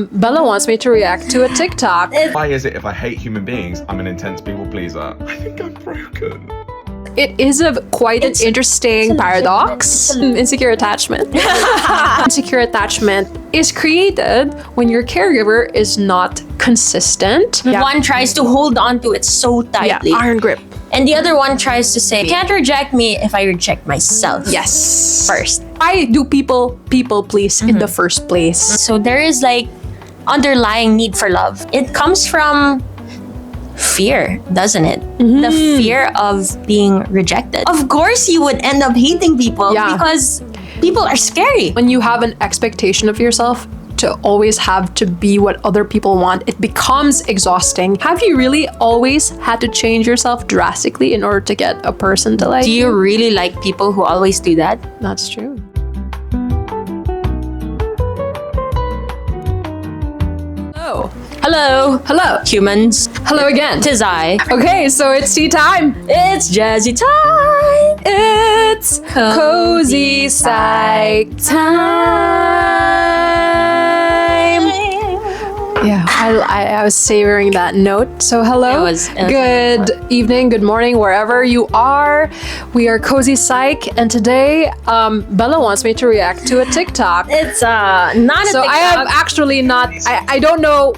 Bella wants me to react to a TikTok. Why is it if I hate human beings, I'm an intense people pleaser? I think I'm broken. It is quite an interesting paradox. Insecure attachment. Insecure attachment is created when your caregiver is not consistent. One tries to hold on to it so tightly. Yeah, iron grip. And the other one tries to say, you can't reject me if I reject myself. Yes. First. Why do people please in the first place? So there is like underlying need for love. It comes from fear, doesn't it? The fear of being rejected. Of course you would end up hating people because people are scary. When you have an expectation of yourself to always have to be what other people want, it becomes exhausting. Have you really always had to change yourself drastically in order to get a person to like Do you really like people who always do that? That's true. Hello. Hello. Hello. Humans. Hello again. Tis I. Okay, so it's tea time. It's Jazzy time. It's cozy psych time. Yeah, I was savoring that note. So hello, It was good evening, good morning, wherever you are. We are Cozy Psych, and today Bella wants me to react to a TikTok. It's not a So TikTok. I have actually not, I don't know,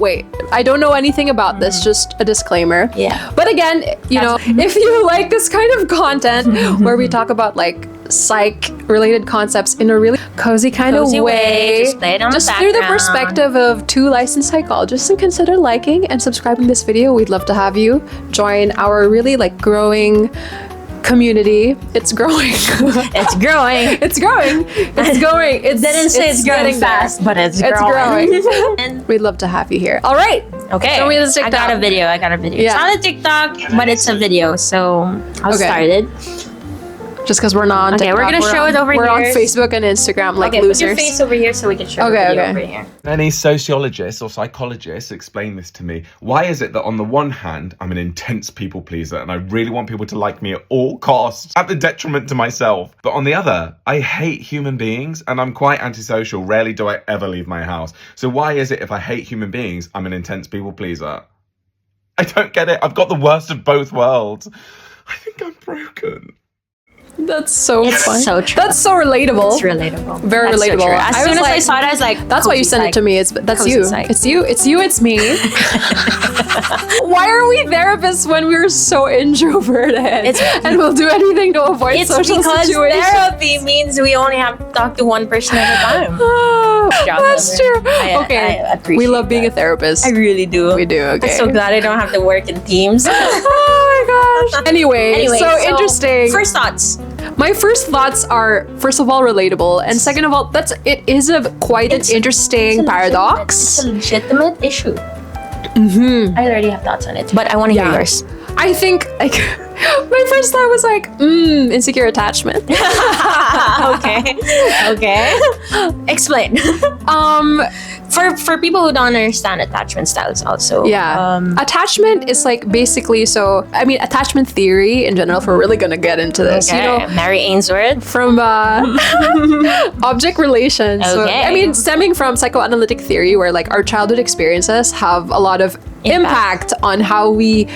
I don't know anything about this, just a disclaimer. Yeah. But again, you know, if you like this kind of content where we talk about like psych related concepts in a really cozy kind Cozy of way, way, just play it on the through the background. perspective of two licensed psychologists, and consider liking and subscribing this video. We'd love to have you join our really like growing community. It's growing. It's growing. It's growing. It's going. It Didn't say it's growing getting there. fast, but it's It's growing. growing. We'd love to have you here. All right. Okay. Show me this I got a TikTok. video. It's Yeah. not a TikTok, but it's a video. So I'll Okay. start it. Just because we're not on Okay, TikTok, we're gonna show it over We're on here. Facebook and Instagram like Okay, put your losers. face over here so we can show Okay, the video okay. over here. Many sociologists or psychologists explain this to me. Why is it that on the one hand, I'm an intense people pleaser and I really want people to like me at all costs, at the detriment to myself? But on the other, I hate human beings and I'm quite antisocial. Rarely do I ever leave my house. So why is it if I hate human beings, I'm an intense people pleaser? I don't get it. I've got the worst of both worlds. I think I'm broken. That's so It's fun. so true. That's so relatable. It's relatable. Very That's so relatable. true. As I soon was as I like- saw it, I was like, That's why you cozy sent it to psych. me. That's Cozy you. psych. It's you. It's you. It's me. Why are we therapists when we're so introverted? And we'll do anything to avoid It's social because situations? therapy means we only have to talk to one person at a time. Job That's lover. true. Okay. I appreciate We love being that. a therapist. I really do. We do. Okay. I'm so glad I don't have to work in teams. Oh my gosh. Anyway, so interesting. First thoughts. My first thoughts are, first of all, relatable, and second of all, it is quite an interesting paradox. It's a legitimate issue. I already have thoughts on it, but I want to hear yours. I think like my first thought was like, insecure attachment. Okay. Explain. For people who don't understand attachment styles also. Attachment is like basically, so I mean, attachment theory in general, if we're really gonna get into this, Okay. you know, Mary Ainsworth. from object relations. So, Okay. I mean, stemming from psychoanalytic theory, where like our childhood experiences have a lot of impact on how we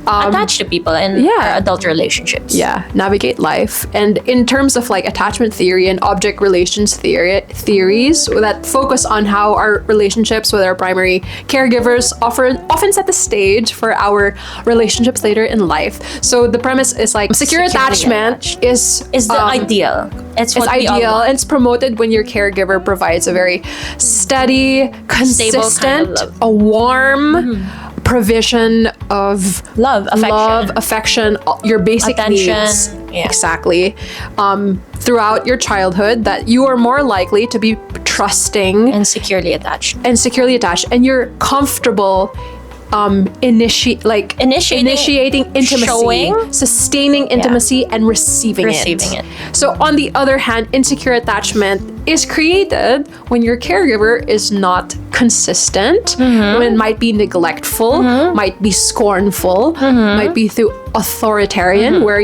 Attach to people in our adult relationships. navigate life. And in terms of like attachment theory and object relations theories that focus on how our relationships with our primary caregivers often set the stage for our relationships later in life. So the premise is like secure attachment is the ideal. It's what we all ideal, want. and it's promoted when your caregiver provides a very steady, consistent, love. a warm provision of Love, affection, your basic Attention. needs. Yeah. Exactly. Throughout your childhood, that you are more likely to be trusting and securely attached. and you're comfortable initiating intimacy, showing, sustaining intimacy, and receiving it. So on the other hand, insecure attachment is created when your caregiver is not consistent, when it might be neglectful, might be scornful, might be through authoritarian, where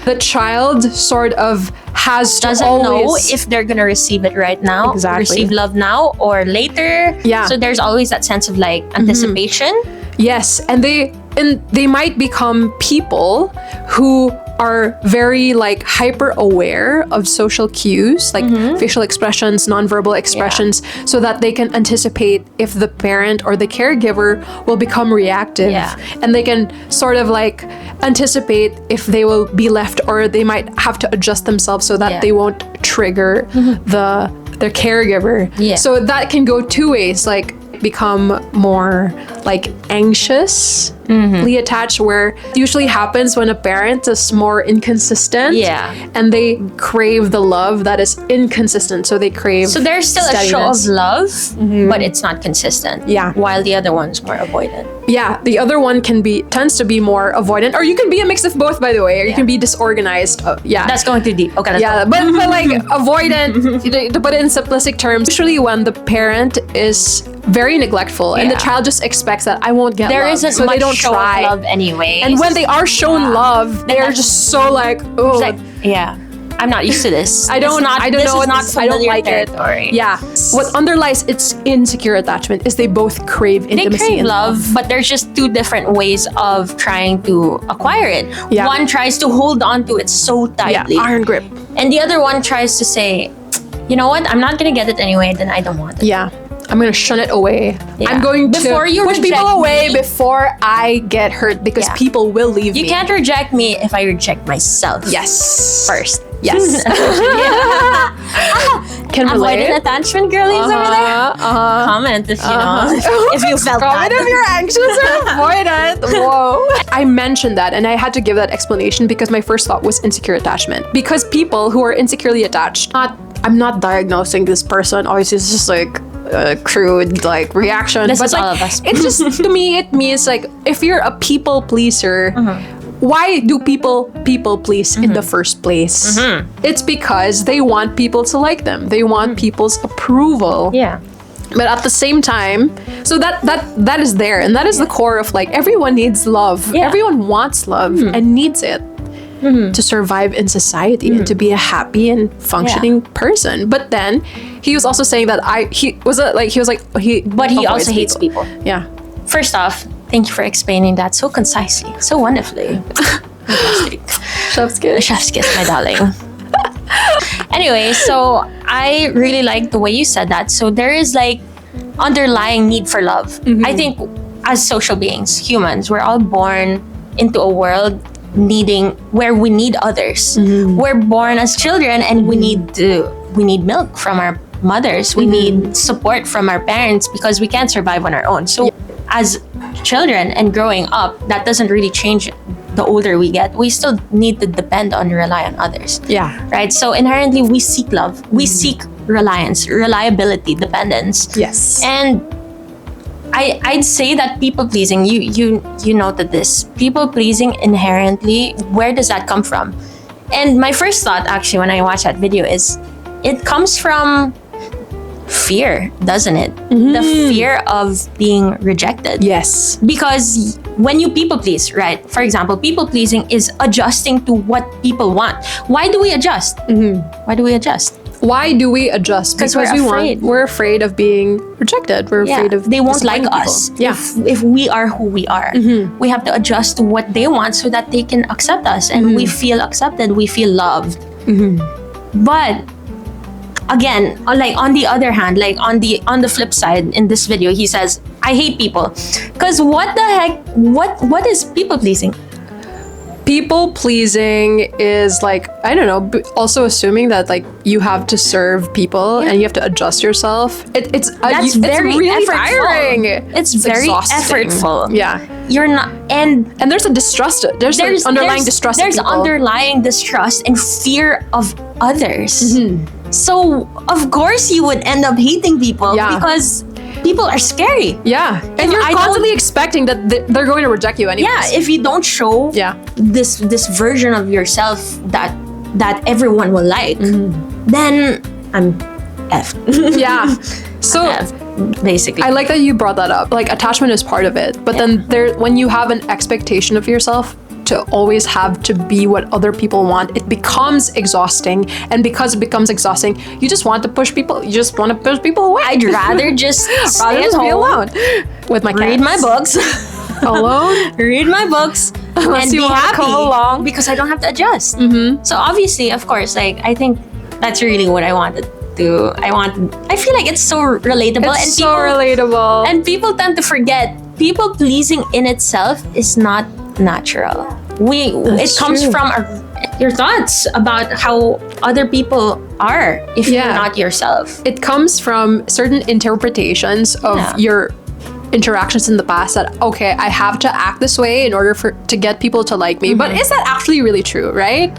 the child sort of has to Doesn't always know if they're gonna receive it right now, Exactly. receive love now or later. Yeah. So there's always that sense of like anticipation. Yes, and they might become people who are very like hyper aware of social cues, like facial expressions, nonverbal expressions, so that they can anticipate if the parent or the caregiver will become reactive. Yeah. And they can sort of like anticipate if they will be left, or they might have to adjust themselves so that Yeah. they won't trigger their caregiver. Yeah. So that can go two ways, like become more like anxiously attached, where it usually happens when a parent is more inconsistent, Yeah. and they crave the love that is inconsistent, so they crave So there's still a show of steadiness. love, but it's not consistent. Yeah. While the other one's more avoidant. Yeah, the other one tends to be more avoidant, or you can be a mix of both, by the way, or you can be disorganized. Yeah. That's going too deep. Okay, let's Yeah, go. but like avoidant, to put it in simplistic terms, usually when the parent is very neglectful and the Yeah. child just expects that I won't get There love, isn't so much they don't show try. of love anyway. And when they are shown love, they're that's- just so like, oh, It's like, yeah, I'm not used to this. I don't know This what is not this, I don't familiar like territory. it. Yeah. What underlies its insecure attachment is they both crave They intimacy crave and love, but there's just two different ways of trying to acquire it. Yeah. One tries to hold on to it so Yeah, tightly, iron grip. and the other one tries to say, you know what, I'm not gonna get it anyway, then I don't want it. Yeah. I'm gonna shun it away. Yeah. I'm going Before to you push people reject away me. before I get hurt, because Yeah. people will leave You me. can't reject me if I reject myself. Yes. First. Yes. Can relate. Avoidant attachment girlies over there. Comment if you know if you felt Comment that. if you're anxious or avoidant. Whoa. I mentioned that, and I had to give that explanation because my first thought was insecure attachment. Because people who are insecurely attached, I'm not diagnosing this person. Obviously, it's just like a crude like reaction. This but is like, all of us. It's just, to me, it means like if you're a people pleaser. Why do people please in the first place? It's because they want people to like them. They want people's approval. Yeah. But at the same time, so that is there, and that is the core of like everyone needs love. Yeah. Everyone wants love and needs it to survive in society and to be a happy and functioning person. But then he was also saying that he But he avoids also hates people. Yeah. First off, thank you for explaining that so concisely, so wonderfully. Fantastic. Chef's kiss. Chef's kiss, my darling. Anyway, so I really like the way you said that. So there is like underlying need for love. I think as social beings, humans, we're all born into a world where we need others. We're born as children and we need milk from our mothers. We need support from our parents because we can't survive on our own. So as children and growing up, that doesn't really change the older we get. We still need to depend on, rely on others. Yeah. Right? So inherently, we seek love. We seek reliance, reliability, dependence. Yes. And I'd say that people pleasing, you noted this. People pleasing inherently, where does that come from? And my first thought actually when I watched that video is it comes from fear, doesn't it? The fear of being rejected. Yes. Because when you people please, right? For example, people pleasing is adjusting to what people want. Why do we adjust? Why do we adjust? Why do we adjust? 'Cause Because we're afraid. we're afraid of being rejected. We're afraid of they won't like disappointing people. us Yeah. if we are who we are. We have to adjust to what they want so that they can accept us and we feel accepted, we feel loved. But again, like on the other hand, like on the flip side, in this video, he says, "I hate people," because what the heck? What is people pleasing? People pleasing is like, I don't know, also assuming that like you have to serve people and you have to adjust yourself. It's very really effortful. tiring. It's very exhausting. effortful. Yeah. You're not, and And there's a distrust. There's an underlying distrust. in There's people. underlying distrust and fear of others. So of course you would end up hating people Yeah. because people are scary. Yeah. And you're I don't- constantly expecting that they're going to reject you anyways. Yeah, if you don't show Yeah. this version of yourself that everyone will like, then F. Yeah. So F, basically. I like that you brought that up. Like attachment is part of it, but then when you have an expectation of yourself to always have to be what other people want, it becomes exhausting. And because it becomes exhausting, you just want to push people. You just want to push people away. I'd rather just stay at be home, alone with my read cats. my books, alone. read my books, Unless and you be wanna happy come along. because I don't have to adjust. So obviously, of course, like I think that's really what I wanted to. I feel like it's so relatable, It's and so people, relatable. and people tend to forget people pleasing in itself is not natural. It comes true. from your thoughts about how other people are if you're Yeah. not yourself. It comes from certain interpretations of Yeah. your interactions in the past that okay, I have to act this way in order to get people to like me. But is that actually really true, right?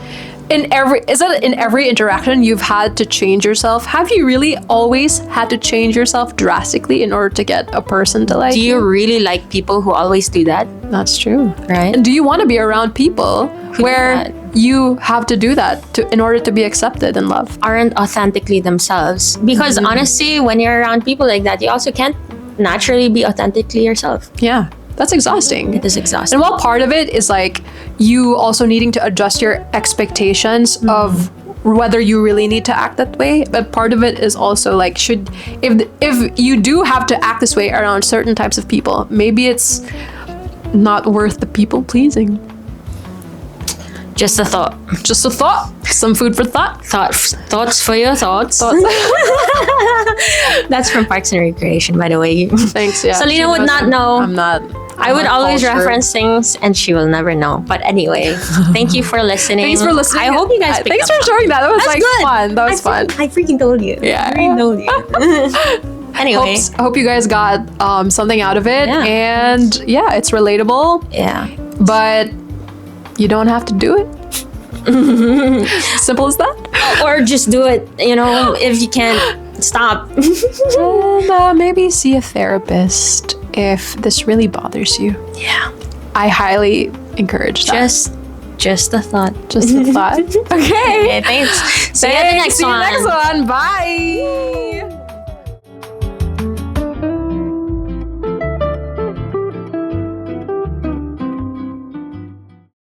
In every interaction you've had to change yourself? Have you really always had to change yourself drastically in order to get a person to like Do you really like people who always do that? That's true. Right. And do you want to be around people where that? you have to do that in order to be accepted and loved? Aren't authentically themselves. Because honestly, when you're around people like that, you also can't naturally be authentically yourself. Yeah, that's exhausting. It is exhausting. And while part of it is like you also needing to adjust your expectations of whether you really need to act that way, but part of it is also like if you do have to act this way around certain types of people, maybe it's not worth the people pleasing. Just a thought. Just a thought. Some food for thought. Thoughts for your thoughts. That's from Parks and Recreation, by the way. Thanks. Yeah. Selena She would knows not I'm- know. I'm not. I would always cultured. reference things and she will never know. But anyway, thank you for listening. Thanks for listening. I hope you guys picked Thanks up. for sharing that. That was That's like good. fun. That was fun. I freaking told you. Yeah. I freaking told you. Anyway. Hope you guys got something out of it. Yeah. And yeah, it's relatable, Yeah. but you don't have to do it. Simple as that. Or just do it, if you can't stop. And maybe see a therapist if this really bothers you. Yeah. I highly encourage that. Just a thought. Just a thought. Okay. Okay, thanks. See you at the next See you one. next one. Bye.